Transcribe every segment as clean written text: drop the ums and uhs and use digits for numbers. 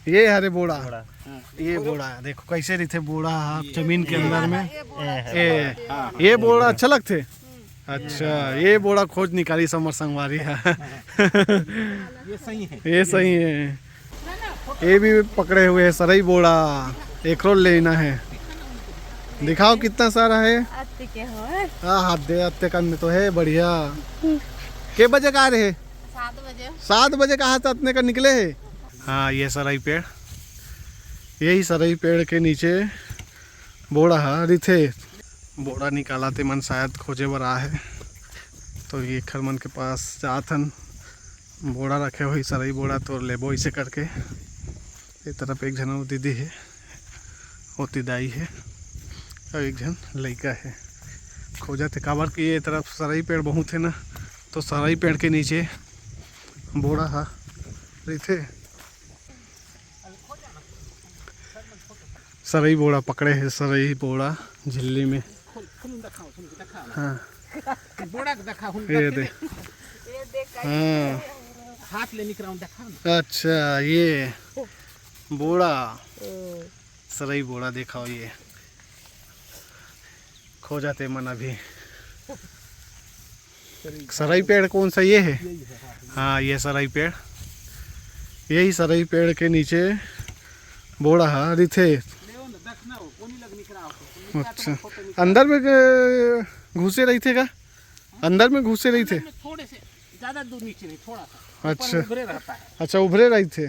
ये हरे बोड़ा, ये बोड़ा देखो कैसे रही थे बोड़ा जमीन के अंदर में। ये बोड़ा अच्छा लगते। अच्छा ये बोड़ा खोज निकाली समर संगवारी है। ये सही है, ये सही है। ये भी पकड़े हुए है सरई बोड़ा, एक रोल लेना है। दिखाओ कितना सारा है। हाँ हाथ दे अत्ते करने तो है बढ़िया। के बजे का रहे? 7 बजे। 7 बजे का हाथ अतने का निकले है। हाँ ये सरई पेड़, यही सरई पेड़ के नीचे बोड़ा है थे। बोड़ा निकाला थे मन शायद खोजे बर आ है, तो ये खरमन के पास जाथन बोड़ा रखे हुई सरई बोड़ा तो लेबो इसे करके। ये तरफ एक जन दीदी है, वो तिदाई है और एक जन लड़का है। खोजा थे काबर कि ये तरफ सरई पेड़ बहुत है ना, तो सरई पेड़ के नीचे बोड़ा हा थे। सरई बोड़ा पकड़े है, सरई बोड़ा झिल्ली में। हाँ बोड़ा देखा हूं, ये दे। हाँ हाथ ले निकला हूं, देखा। अच्छा ये बोड़ा सरई बोड़ा देखा ये खो जाते मन अभी। सरई पेड़ कौन सा ये है? हाँ ये सरई पेड़, यही सरई पेड़ के नीचे बोड़ा है थे। अच्छा अंदर में घुसे रही थे का? अंदर में घुसे रही थे? थोड़े से ज्यादा दूर नीचे नहीं, थोड़ा सा अच्छा उभरे रहता है। अच्छा उभरे रही थे।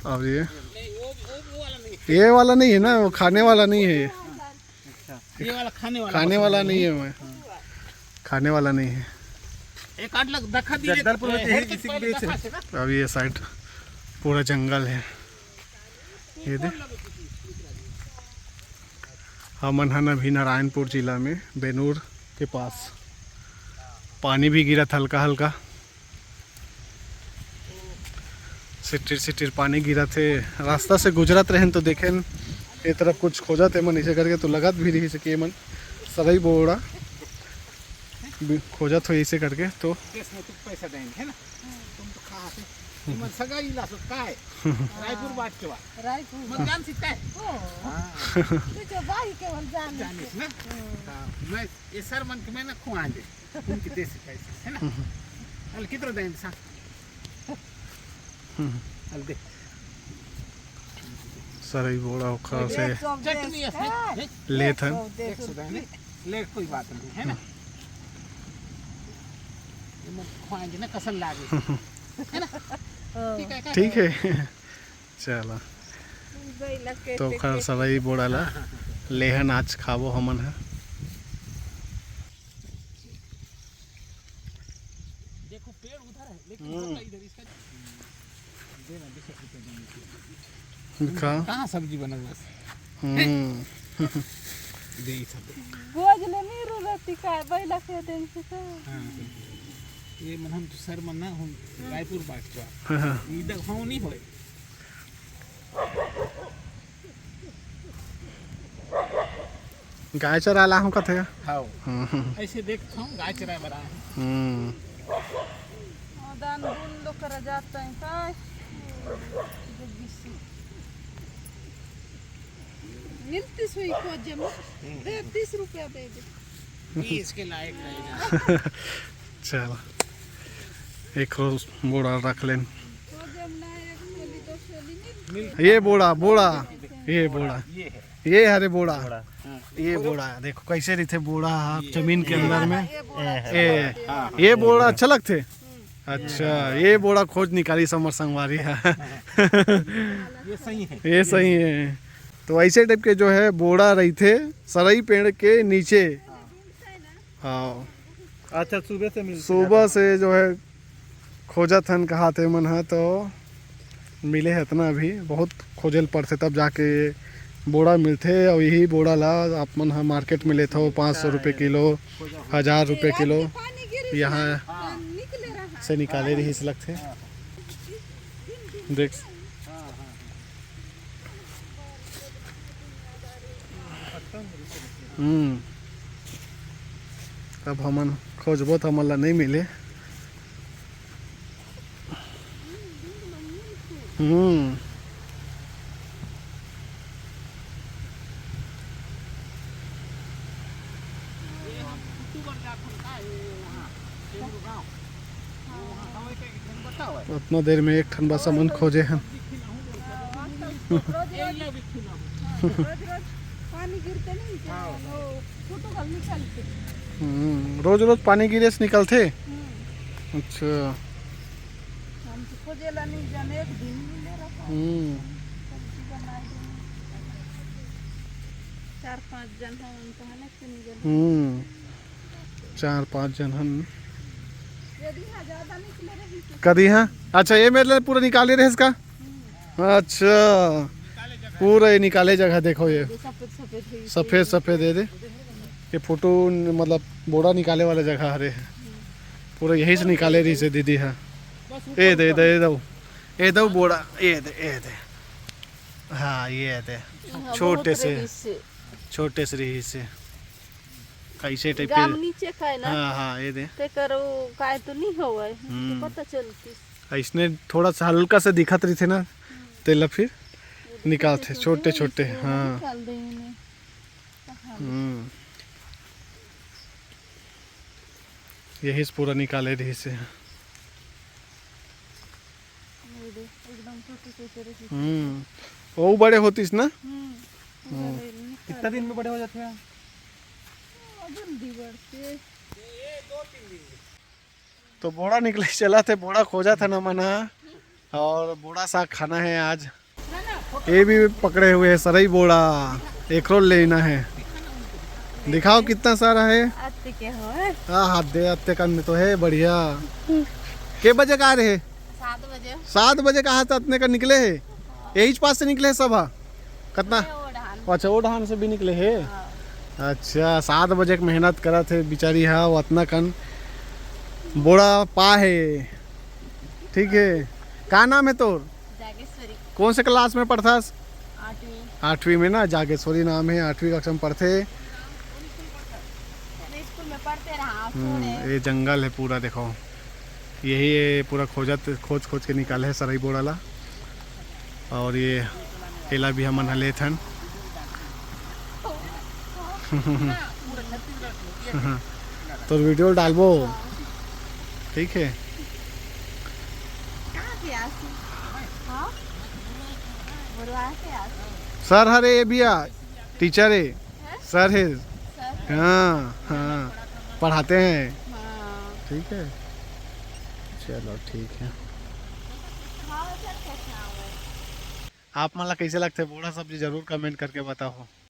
अब ये वाला नहीं है ना, वो खाने वाला नहीं है। ये वाला खाने वाला नहीं है, मैं खाने वाला नहीं है। एक आठ लाख देखा दी जगदलपुर में है किसी के बेच। अब ये साइड पूरा जंगल है। ये दे हमन हन अभी नारायणपुर जिला में बेनूर के पास। पानी भी गिरा था हल्का हल्का, सिटिर सिटिर पानी गिरा थे। रास्ता से गुजरत रहे तो देखें ये तरफ कुछ खोजा थे मन इसे करके, तो लगत भी रही सके मन सरई बोड़ा खोजत हो इसे करके। तो पैसा देंगे है ना, तुम तो कहाँ से मन सगा इला सकता है। रायपुर बात के बाद रायपुर मन जान सकता है। तू जो बाही केवल जानिस ना। मैं ये सर मन के मैं ना खुआ दे उनके देश पैसे है ना। अल कितना देंगे सा अल दे सरई बोड़ा ओखर से चटनी है ले था। 100 देने ले, कोई बात नहीं है ना। ये मन खुआ दे ना कसन लागे है ना। ठीक है चलो तो खर सरई बोड़ा ला लेहन आज खाबो हमन है। देखो पेड़ उधर है लेकिन इधर इसका देना 20 रुपए देने। कहाँ सब्जी बना हुआ दे सब बोझले नहीं रोती का बैला के दिन से का। ये मन हम तो सर मन ना हम रायपुर बात चो इधर खाओ नहीं होए। गाय चरा ला हम कथे। हां ऐसे देखता हूं गाय चराए बरा दान बुन दो कर जाता है काय मिलती सुई को जम दे 30 रुपया दे दे। इसके लायक रहेगा। चलो एक रोज बोड़ा रख लें। ये बोड़ा बोड़ा ये बोड़ा ये हरे बोड़ा, ये बोड़ा देखो कैसे रही थे बोड़ा जमीन के अंदर में। ये बोड़ा अच्छा लगते। अच्छा ये बोड़ा खोज निकाली समर संगवारी है। ये सही है, ये सही है। तो ऐसे टाइप के जो है बोड़ा रही थे सरई पेड़ के नीचे। हाँ अच्छा सुबह से जो है खोजा थन कहा थे मन है, तो मिले है इतना अभी बहुत खोजल पड़ते तब जाके बोड़ा मिलते। और यही बोड़ा ला आप मन हाँ मार्केट में लेते हो 500 रुपये किलो, 1000 रुपये किलो यहाँ से निकाले रही से लगते देख। अब हमन खोजबो तो हमन ला नहीं मिले। हम्म ये हम अक्टूबर का खनका है वहाँ केंद्र गाँव वहाँ हवा के खन बताओ है उतना देर में एक ठन बस मन खोजे हैं। ये ले भी खिला रोज रोज पानी गिरते नहीं क्या वो फोटो कल निकलते। रोज रोज पानी गिरे से निकलते। अच्छा। हम तो खोजेला नहीं जाने एक दिन मिले रहा सब्जी बनाए चार पांच जन हैं उनको है ना किन जन 4-5 जन हन यदि हाँ ज्यादा निकले रही तो कदी हाँ। अच्छा ये मेरे लिए पूरा निकाले रहे इसका। अच्छा पूरा ये निकाले जगह देखो ये सफेद सफेद हुई सफेद सफेद दे दे ये फोटो मतलब बोड़ा निकाले वाला जगह हरे है पूरा यही से निकाले रही से दीदी है। ये दे दे ये दो बोड़ा ये दे हाँ ये दे छोटे से रही से कैसे टाइप गाम के। नीचे का है ना हाँ ये दे ते करो काय तो नहीं होवे तो पता चलती इसने थोड़ा सा हल्का से दिखत रही थे ना तेला फिर निकालते छोटे छोटे। हाँ निकाल दे इन्हें यही से पूरा निकाले रही से। एकदम छोटे छोटे रही वो बड़े होतीस ना। कितना दिन में बड़े हो जाते हैं जल्दी बढ़ते तो बोड़ा निकले चला थे बोड़ा खोजा था ना मना और बोड़ा साग खाना है आज। ये भी पकड़े हुए है सरई बोड़ा एक रोल लेना है। दिखाओ कितना सारा है। आते के हो हाँ हाथ दे आते करने तो है बढ़िया। के बजे का आ रहे 7 बजे 7 बजे कहा था इतने का निकले है यही पास से निकले है सब। हाँ कितना अच्छा वो ढान से भी निकले है। अच्छा 7 बजे की मेहनत करा थे बेचारी। हाँ वो इतना कन बोड़ा पा है। ठीक है क्या नाम है तोर जागेश्वरी कौन से क्लास में पढ़ता 8वीं 8वीं में ना जागेश्वरी नाम है 8वीं कक्षा में पढ़ते। स्कूल में पढ़ते रहा ये जंगल है पूरा देखो यही ये पूरा खोज के निकाले है सरई बोड़ा ला। और ये केला भी हमन हले थन। तो वीडियो डालबो ठीक है। कहाँ के आसी हाँ बुलवा के आसी सर हरे ये भैया टीचर है सर है। सर हाँ हाँ पढ़ाते हैं। हाँ ठीक है चलो ठीक है। हाँ सर कैसे आओगे आप मला कैसे लगते बोड़ा सब्जी जरूर कमेंट करके बताओ।